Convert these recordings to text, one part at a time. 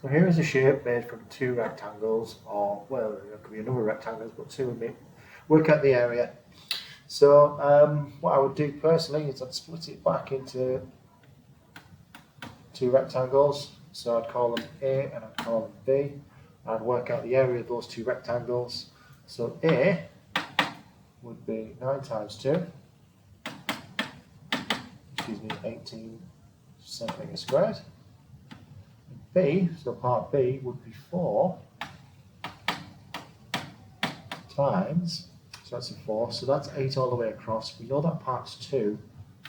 So here is a shape made from two rectangles, or well, there could be another rectangles, but two would be. Work out the area. So what I would do personally is I'd split it back into two rectangles. So I'd call them A and I'd call them B. I'd work out the area of those two rectangles. So A would be 9 times 2, excuse me, 18 centimetres squared. B, so part B would be 4 times, so that's a 4, so that's 8 all the way across. We know that part's 2,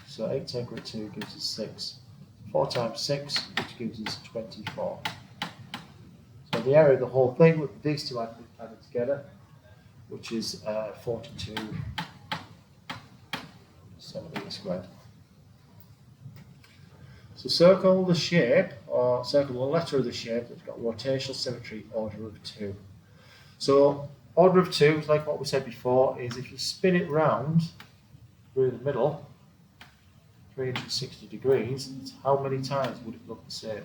so 8 taken with 2 gives us 6. 4 times 6, which gives us 24. So the area of the whole thing with these two added together, which is 42 centimetres squared. So circle the shape, or circle the letter of the shape that's got rotational symmetry order of 2. So order of 2, like what we said before, is if you spin it round through the middle, 360 degrees, how many times would it look the same?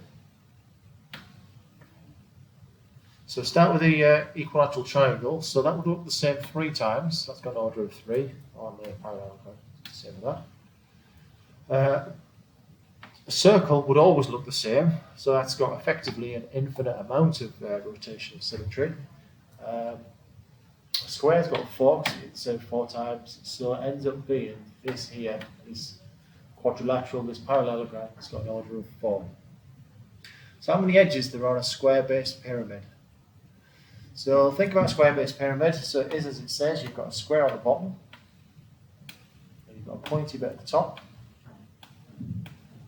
So start with the equilateral triangle, so that would look the same 3 times, that's got an order of 3 on the parallelogram, same with that. A circle would always look the same, so that's got effectively an infinite amount of rotational symmetry. A square's got 4, it's 4 times, so it ends up being this here, this quadrilateral, this parallelogram, has got an order of 4. So how many edges there are on a square-based pyramid? So think about a square-based pyramid. So it is as it says, you've got a square on the bottom, and you've got a pointy bit at the top,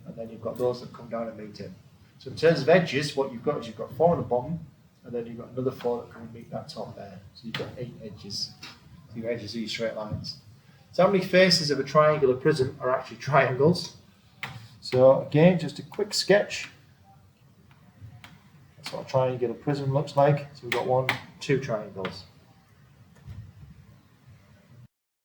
and then you've got those that come down and meet it. So in terms of edges, what you've got is you've got 4 on the bottom, and then you've got another 4 that come and meet that top there. So you've got 8 edges. So your edges are your straight lines. So how many faces of a triangular prism are actually triangles? So again, just a quick sketch. That's what a triangular prism looks like. So we've got 1, 2 triangles.